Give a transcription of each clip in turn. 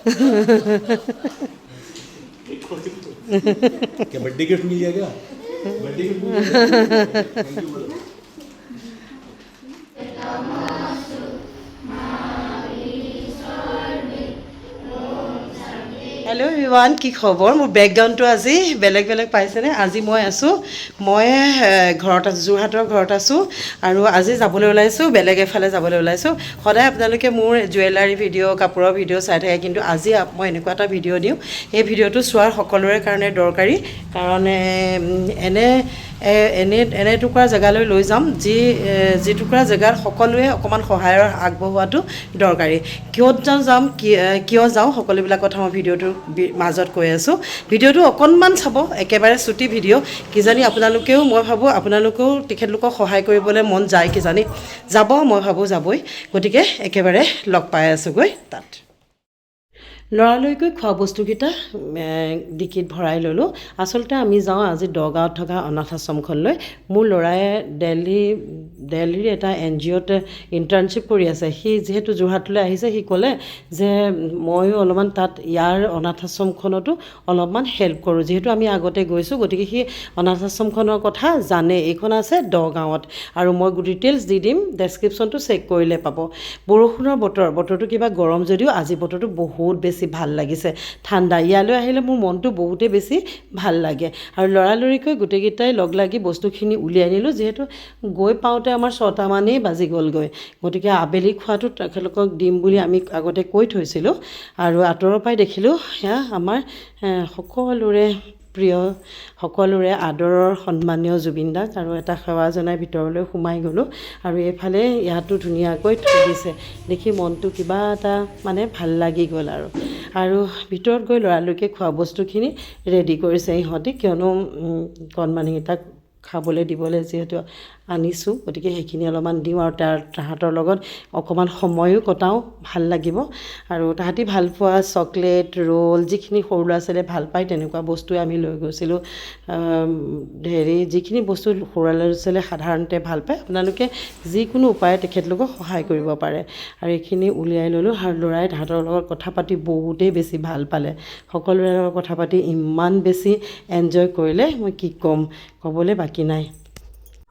क्या birthday gift मिल गया क्या बर्थडे गिफ्ट मिल गया थैंक यू बोलो হেল্ল' এভৰিৱান কি খবৰ মোৰ বেকগ্ৰাউণ্ডটো আজি বেলেগ বেলেগ পাইছেনে আজি মই আছোঁ ঘৰত আছোঁ যোৰহাটৰ ঘৰত আছোঁ আৰু আজি যাবলৈ ওলাইছোঁ বেলেগ এফালে যাবলৈ ওলাইছোঁ সদায় আপোনালোকে মোৰ জুৱেলাৰী ভিডিঅ' কাপোৰৰ ভিডিঅ' চাই থাকে কিন্তু আজি মই এনেকুৱা এটা ভিডিঅ' দিওঁ এই ভিডিঅ'টো চোৱাৰ সকলোৰে কাৰণে দৰকাৰী কাৰণ এনে টুকুৰা জেগালৈ লৈ যাম যিটুকুৰা জেগাত সকলোৱে অকণমান সহায়ৰ আগবঢ়োৱাটো দৰকাৰী কিয় যাওঁ সকলোবিলাক কথা মই ভিডিঅ'টোৰ মাজত কৈ আছোঁ ভিডিঅ'টো অকণমান চাব একেবাৰে চুটি ভিডিঅ' কিজানি আপোনালোকেও মই ভাবোঁ আপোনালোকেও তেখেতলোকক সহায় কৰিবলৈ মন যায় কিজানি যাব মই ভাবোঁ যাবই গতিকে একেবাৰে লগ পাই আছোঁগৈ তাত লৰালৰিকৈ খোৱা বস্তুকেইটা ডিকিত ভৰাই ল'লোঁ আচলতে আমি যাওঁ আজি দগাঁৱত থকা অনাথ আশ্ৰমখনলৈ মোৰ ল'ৰাই দিল্লীৰ এটা NGOত ইণ্টাৰ্ণশ্বিপ কৰি আছে সি যিহেতু যোৰহাটলৈ আহিছে সি ক'লে যে ময়ো অলপমান তাত ইয়াৰ অনাথ আশ্ৰমখনতো অলপমান হেল্প কৰোঁ যিহেতু আমি আগতে গৈছোঁ গতিকে সি অনাথ আশ্ৰমখনৰ কথা জানে এইখন আছে দগাঁৱত আৰু মই ডিটেইলছ দি দিম ডেছক্ৰিপশ্যনটো চেক কৰিলে পাব বৰষুণৰ বতৰটো কিবা গৰম যদিও আজি বতৰটো বহুত বেছি ভাল লাগিছে ঠাণ্ডা ইয়ালৈ আহিলে মোৰ মনটো বহুতেই বেছি ভাল লাগে আৰু লৰালৰিকৈ গোটেইকেইটাই লগ লাগি বস্তুখিনি উলিয়াই নিলোঁ যিহেতু গৈ পাওঁতে আমাৰ 6টা মানেই বাজি গ'লগৈ গতিকে আবেলি খোৱাটো তেখেতলোকক দিম বুলি আমি আগতে কৈ থৈছিলোঁ আৰু আঁতৰৰ পৰাই দেখিলোঁ সেয়া আমাৰ সকলোৰে প্ৰিয় সকলোৰে আদৰৰ সন্মানীয় জুবিন দাক আৰু এটা সেৱা জনাই ভিতৰলৈ সোমাই গ'লোঁ আৰু এইফালে ইয়াতো ধুনীয়াকৈ থৈ দিছে দেখি মনটো কিবা এটা মানে ভাল লাগি গ'ল আৰু ভিতৰত গৈ লৰালৰিকৈ খোৱা বস্তুখিনি ৰেডি কৰিছে ইহঁতে কিয়নো কণমানিকেইটাক খাবলৈ দিবলৈ যিহেতু আনিছোঁ গতিকে সেইখিনি অলপমান দিওঁ আৰু তাহাঁতৰ লগত অকণমান সময়ো কটাওঁ ভাল লাগিব আৰু তাহাঁতি ভাল পোৱা চকলেট ৰোল যিখিনি সৰু ল'ৰা ছোৱালীয়ে ভাল পায় তেনেকুৱা বস্তুৱে আমি লৈ গৈছিলোঁ যিখিনি বস্তু সৰু ল'ৰা ছোৱালীয়ে সাধাৰণতে ভাল পায় আপোনালোকে যিকোনো উপায়ে তেখেতলোকক সহায় কৰিব পাৰে আৰু এইখিনি উলিয়াই ল'লোঁ আৰু ল'ৰাই তাহাঁতৰ লগত কথা পাতি বহুতেই বেছি ভাল পালে সকলোৰে লগত কথা পাতি ইমান বেছি এনজয় কৰিলে মই কি ক'ম ক'বলৈ বাকী নাই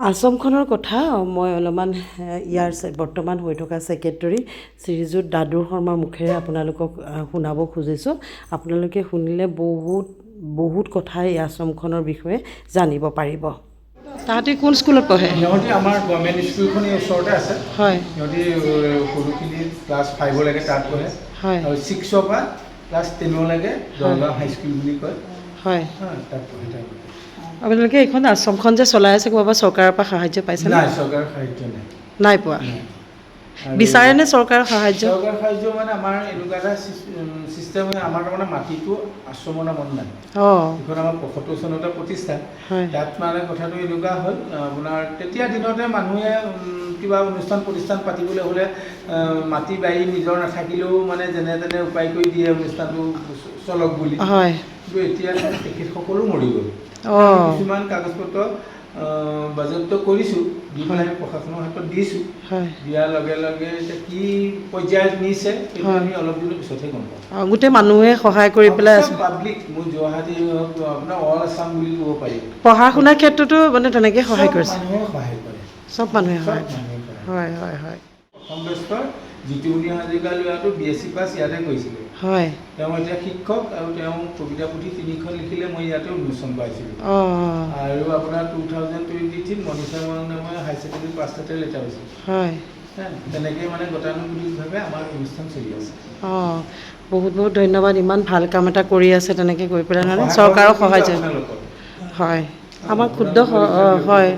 আশ্ৰমখনৰ কথা মই অলপমান ইয়াৰ বৰ্তমান হৈ থকা ছেক্ৰেটাৰী শ্ৰীযুত দাদুৰ শৰ্মাৰ মুখেৰে আপোনালোকক শুনাব খুজিছোঁ আপোনালোকে শুনিলে বহুত কথাই এই আশ্ৰমখনৰ বিষয়ে জানিব পাৰিব তাহাঁতি কোন স্কুলত পঢ়ে সিহঁতি আমাৰ গভৰ্ণমেণ্ট স্কুলখনৰ ওচৰতে আছে হয় সিহঁতি সৰুখিনি ক্লাছ 5 লৈকে তাত পঢ়ে হয় আৰু 6ৰ পৰা ক্লাছ 10 লৈকে দৰগাঁও হাইস্কুল বুলি কয় হয় তাত পঢ়ে আপোনালোকে এইখন আশ্ৰমখন যে চলাই আছে ক'ৰবাৰ চৰকাৰৰ পৰা সাহায্য পাইছে নাই চৰকাৰৰ সাহায্য নাই পোৱা বিচাৰেনে চৰকাৰৰ সাহায্য মানে আমাৰ এনেকুৱা এটা চিষ্টেম আমাৰ তাৰমানে মাটিটো আশ্ৰমৰ নামত নাই এইখন আমাৰ 75 চনতে প্ৰতিষ্ঠা তাত মানে কথাটো এনেকুৱা হ'ল আপোনাৰ তেতিয়া দিনতে মানুহে কিবা অনুষ্ঠান প্ৰতিষ্ঠান পাতিবলৈ হ'লে মাটি বাৰী নিজৰ নাথাকিলেও মানে যেনে তেনে উপায় কৰি দিয়ে অনুষ্ঠানটো চলক বুলি কিন্তু এতিয়া তেখেতসকলো মৰি গ'ল কিছুমান কাগজ পত্ৰ বাজেয়াপ্ত কৰিছোঁ দি পেলাই প্ৰশাসনৰ হাতত দিছোঁ দিয়াৰ লগে লগে এতিয়া কি পৰ্যায়ত নিছে সেইটো আমি অলপ দিনৰ পিছতহে গম পাওঁ গোটেই মানুহে সহায় কৰি পেলাই পাব্লিক মোৰ গুৱাহাটী আপোনাৰ অল আছাম বুলি ক'ব পাৰি পঢ়া শুনাৰ ক্ষেত্ৰতো মানে তেনেকৈ সহায় কৰিছে মানুহে সহায় কৰে চব মানুহে সহায় হয় হয় হয় অসম বেষ্টৰ জিতুমণি হাজৰিকা ল'ৰাটো BSc পাছ ইয়াতে কৰিছিলে হয় তেওঁ এতিয়া শিক্ষক আৰু তেওঁ কবিতা পুথি 3খন লিখিলে মই ইয়াতে উন্মোচন পাইছিলোঁ আৰু আপোনাৰ 2023 মনীষা নামৰ হাই ছেকেণ্ডেৰী পাছ এটা লেটাৰ হৈছিল হয় তেনেকৈ মানে গতানুগতিকভাৱে আমাৰ অনুষ্ঠান চলি আছে বহুত ধন্যবাদ ইমান ভাল কাম এটা কৰি আছে তেনেকৈ কৰি পেলাই মানে চৰকাৰৰ সাহায্য হয় আমাৰ ক্ষুদ্ৰ হয়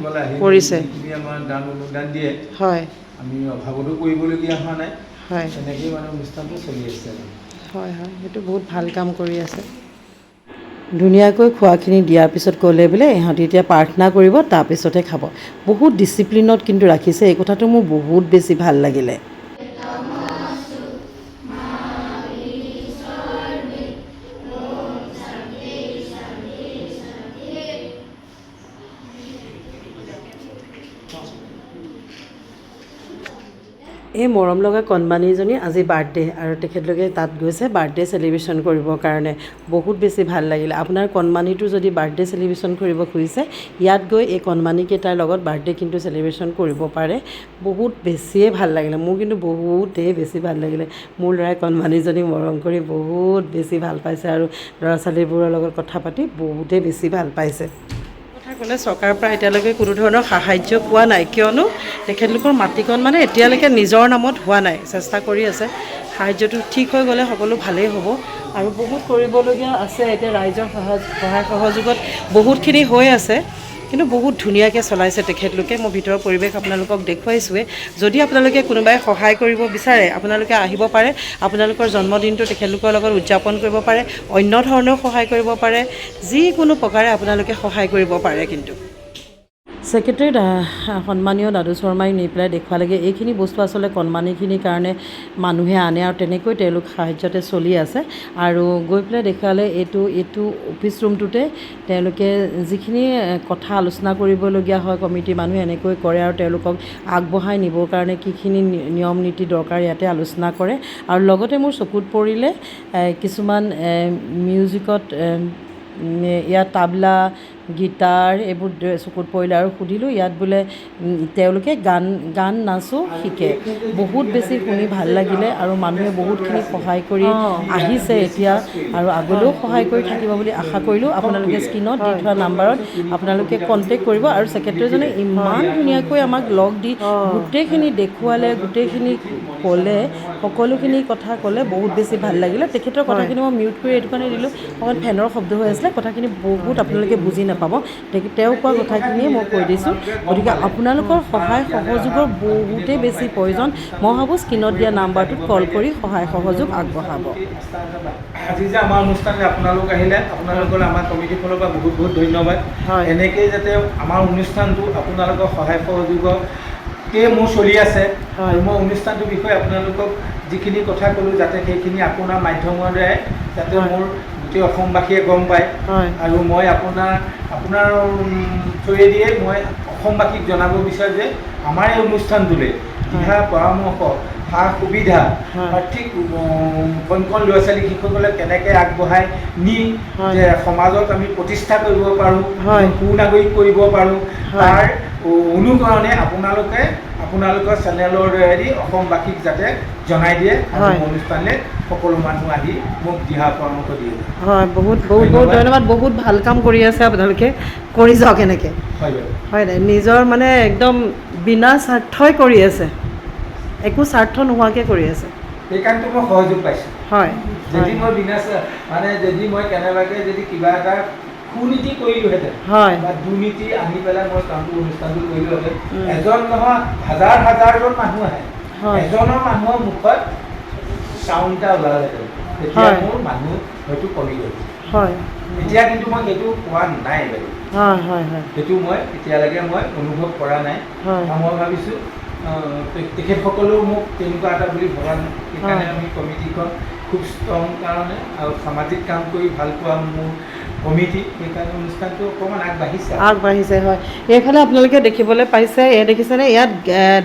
কৰিছে আমাৰ দান অনুদান দিয়ে হয় আমি অভাৱতো কৰিবলগীয়া হোৱা নাই হয় তেনেকেই মানে অনুষ্ঠানটো চলি আছে হয় সেইটো বহুত ভাল কাম কৰি আছে ধুনীয়াকৈ খোৱাখিনি দিয়াৰ পিছত ক'লে বোলে ইহঁতি এতিয়া প্ৰাৰ্থনা কৰিব তাৰপিছতহে খাব বহুত ডিচিপ্লিনত কিন্তু ৰাখিছে এই কথাটো মোৰ বহুত বেছি ভাল লাগিলে এই মৰম লগা কণমানিজনী আজি বাৰ্থডে আৰু তেখেতলোকে তাত গৈছে বাৰ্থডে চেলিব্ৰেশ্যন কৰিবৰ কাৰণে বহুত বেছি ভাল লাগিলে আপোনাৰ কণমানিটো যদি বাৰ্থডে চেলিব্ৰেশ্যন কৰিব খুজিছে ইয়াত গৈ এই কণমানিকেইটাৰ লগত বাৰ্থডে কিন্তু চেলিব্ৰেশ্যন কৰিব পাৰে বহুত বেছিয়ে ভাল লাগিলে মোৰ কিন্তু বহুতেই বেছি ভাল লাগিলে মোৰ ল'ৰাই কণমানিজনী মৰম কৰি বহুত বেছি ভাল পাইছে আৰু ল'ৰা ছোৱালীবোৰৰ লগত কথা পাতি বহুতেই বেছি ভাল পাইছে ক'লে চৰকাৰৰ পৰা এতিয়ালৈকে কোনো ধৰণৰ সাহাৰ্য পোৱা নাই কিয়নো তেখেতলোকৰ মাটিকণ মানে এতিয়ালৈকে নিজৰ নামত হোৱা নাই চেষ্টা কৰি আছে সাহাৰ্যটো ঠিক হৈ গ'লে সকলো ভালেই হ'ব আৰু বহুত কৰিবলগীয়া আছে এতিয়া ৰাইজৰ সহায় সহযোগত বহুতখিনি হৈ আছে কিন্তু বহুত ধুনীয়াকৈ চলাইছে তেখেতলোকে মই ভিতৰৰ পৰিৱেশ আপোনালোকক দেখুৱাইছোঁৱে যদি আপোনালোকে কোনোবাই সহায় কৰিব বিচাৰে আপোনালোকে আহিব পাৰে আপোনালোকৰ জন্মদিনটো তেখেতলোকৰ লগত উদযাপন কৰিব পাৰে অন্য ধৰণেও সহায় কৰিব পাৰে যিকোনো প্ৰকাৰে আপোনালোকে সহায় কৰিব পাৰে কিন্তু ছেক্ৰেটাৰী সন্মানীয় দাদু শৰ্মাই নি পেলাই দেখুৱালেগৈ এইখিনি বস্তু আচলতে কণমানিখিনিৰ কাৰণে মানুহে আনে আৰু তেনেকৈ তেওঁলোক সাহাৰ্যতে চলি আছে আৰু গৈ পেলাই দেখুৱালে এইটো অফিচ ৰুমটোতে তেওঁলোকে যিখিনি কথা আলোচনা কৰিবলগীয়া হয় কমিটিৰ মানুহে এনেকৈ কৰে আৰু তেওঁলোকক আগবঢ়াই নিবৰ কাৰণে কিখিনি নিয়ম নীতি দৰকাৰ ইয়াতে আলোচনা কৰে আৰু লগতে মোৰ চকুত পৰিলে কিছুমান মিউজিকত ইয়াত তাবলা গীটাৰ এইবোৰ চকুত পৰিলে আৰু সুধিলোঁ ইয়াত বোলে তেওঁলোকে গান নাচো শিকে বহুত বেছি শুনি ভাল লাগিলে আৰু মানুহে বহুতখিনি সহায় কৰি আহিছে এতিয়া আৰু আগলৈও সহায় কৰি থাকিব বুলি আশা কৰিলোঁ আপোনালোকে স্ক্ৰীণত দি থোৱা নাম্বাৰত আপোনালোকে কণ্টেক্ট কৰিব আৰু ছেক্ৰেটাৰীজনে ইমান ধুনীয়াকৈ আমাক লগ দি গোটেইখিনি দেখুৱালে গোটেইখিনি ক'লে সকলোখিনি কথা ক'লে বহুত বেছি ভাল লাগিলে তেখেতৰ কথাখিনি মই মিউট কৰি এইটো কাৰণে দিলোঁ অকণ ফেনৰ শব্দ হৈ আছিলে কথাখিনি বহুত আপোনালোকে বুজি নাপাব তেওঁ কোৱা কথাখিনিয়ে মই কৈ দিছোঁ গতিকে আপোনালোকৰ সহায় সহযোগৰ বহুতেই বেছি প্ৰয়োজন মই ভাবোঁ স্ক্ৰীণত দিয়া নাম্বাৰটোত কল কৰি সহায় সহযোগ আগবঢ়াব আজি যে আমাৰ অনুষ্ঠানলৈ আপোনালোক আহিলে আপোনালোকৰ আমাৰ কমিটিৰ ফালৰ পৰা বহুত বহুত ধন্যবাদ এনেকেই যাতে আমাৰ অনুষ্ঠানটো আপোনালোকৰ সহায় সহযোগতে মোৰ চলি আছে আৰু মই অনুষ্ঠানটোৰ বিষয়ে আপোনালোকক যিখিনি কথা ক'লোঁ যাতে সেইখিনি আপোনাৰ মাধ্যমৰ দ্বাৰাই যাতে মোৰ গোটেই অসমবাসীয়ে গম পায় আৰু মই আপোনাৰ থ্ৰুৱেদিয়ে মই অসমবাসীক জনাব বিচাৰোঁ যে আমাৰ এই অনুষ্ঠানটোলৈ দিহা পৰামৰ্শ সা সুবিধা ঠিক কণ কণ ল'ৰা ছোৱালী শিশুসকলে কেনেকৈ আগবঢ়াই নি যে সমাজত আমি প্ৰতিষ্ঠা কৰিব পাৰোঁ সুনাগৰিক কৰিব পাৰোঁ তাৰ অনুকৰণে আপোনালোকৰ চেনেলৰ দ্বাৰেদি অসমবাসীক যাতে জনাই দিয়ে অনুষ্ঠানলৈ সকলো মানুহ আহি মোক দিহা পৰামৰ্শ দিয়ে হয় বহুত ধন্যবাদ বহুত ভাল কাম কৰি আছে আপোনালোকে কৰি যাওক এনেকৈ হয় নিজৰ মানে একদম বিনা স্বাৰ্থই কৰি আছে একো স্বাৰ্থ নোহোৱাকৈ কৰি আছে সেইকাৰণেতো মই সহযোগ পাইছোঁ হয় যদি মই যদি মই কেনেবাকৈ যদি কিবা এটা কুনীতি কৰিলোহেঁতেন বা দুৰ্নীতি আনি পেলাই মই কামটো অনুষ্ঠানটো কৰিলোহেঁতেন এজন নহয় হাজাৰজন মানুহ আহে এজনৰ মানুহৰ মুখত চাউণ্ড এটা ওলালেহেঁতেন তেতিয়া মোৰ মানুহ হয়তো কমি গ'ল এতিয়া কিন্তু মই সেইটো পোৱা নাই বাৰু সেইটো মই এতিয়ালৈকে মই অনুভৱ কৰা নাই মই ভাবিছোঁ তেখেতসকলেও মোক তেনেকুৱা এটা বুলি ভবা নাই সেইকাৰণে আমি কমিটিখন খুব ষ্ট্ৰং কাৰণে আৰু সামাজিক কাম কৰি ভাল পোৱা মোৰ কমিটি সেইকাৰণে অনুষ্ঠানটো অকণমান আগবাঢ়িছে হয় এইফালে আপোনালোকে দেখিবলৈ পাইছে দেখিছেনে ইয়াত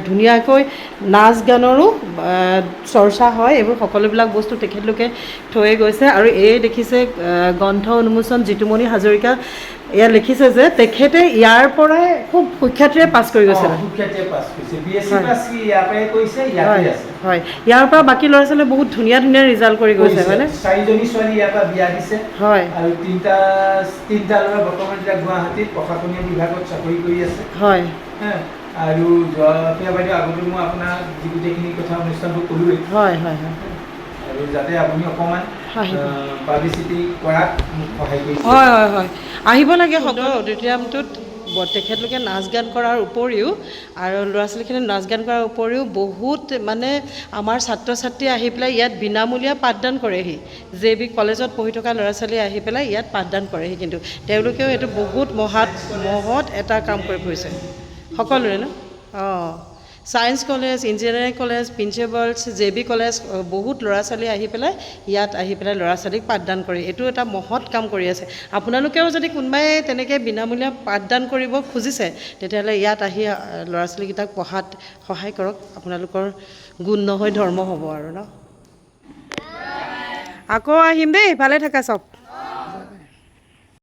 ধুনীয়াকৈ নাচ গানৰো চৰ্চা হয় এইবোৰ সকলোবিলাক বস্তু তেখেতলোকে থৈ গৈছে আৰু এই দেখিছে গ্ৰন্থ উন্মোচন জিতুমণি হাজৰিকা ইয়াত লিখিছে যে তেখেতে ইয়াৰ পৰাই খুব সুখ্যাতিৰে পাছ কৰি গৈছে হয় ইয়াৰ পৰা বাকী ল'ৰা ছোৱালীয়ে বহুত ধুনীয়া ৰিজাল্ট কৰি গৈছে হয়নে 4জনী ছোৱালী ইয়াৰ পৰা বিয়া দিছে হয় আৰু তিনিটা ল'ৰা বৰ্তমান এতিয়া গুৱাহাটীত প্ৰশাসনীয় বিভাগত চাকৰি কৰি আছে হয় আৰু যোৱা বাইদেউ আগতে মই আপোনাক যি গোটেইখিনি কথা অনুষ্ঠানটো ক'লোৱেই হয় আৰু যাতে আপুনি অকণমান পাব্লিচিটি কৰাত মোক সহায় কৰিছে হয় আহিব লাগে সকলো অডিটৰিয়ামটোত তেখেতলোকে নাচ গান কৰাৰ উপৰিও আৰু ল'ৰা ছোৱালীখিনি নাচ গান কৰাৰ উপৰিও বহুত মানে আমাৰ ছাত্ৰ ছাত্ৰী আহি পেলাই ইয়াত বিনামূলীয়া পাঠদান কৰেহি JB কলেজত পঢ়ি থকা ল'ৰা ছোৱালী আহি পেলাই ইয়াত পাঠদান কৰেহি কিন্তু তেওঁলোকেও এইটো বহুত মহৎ এটা কাম কৰি ফুৰিছে সকলোৰে ন science college, engineering college, principals, JB college বহুত ল'ৰা ছোৱালী আহি পেলাই ইয়াত আহি পেলাই ল'ৰা ছোৱালীক পাঠদান কৰে। এইটো এটা মহৎ কাম কৰি আছে। আপোনালোকেও যদি কোনোবাই তেনেকৈ বিনামূলীয়া পাঠদান কৰিব খুজিছে তেতিয়াহ'লে ইয়াত আহি ল'ৰা ছোৱালীকেইটাক পঢ়াত সহায় কৰক। আপোনালোকৰ গুণ নহয় ধৰ্ম হ'ব আৰু ন। আকৌ আহিম দেই, ভালে থাকা চব।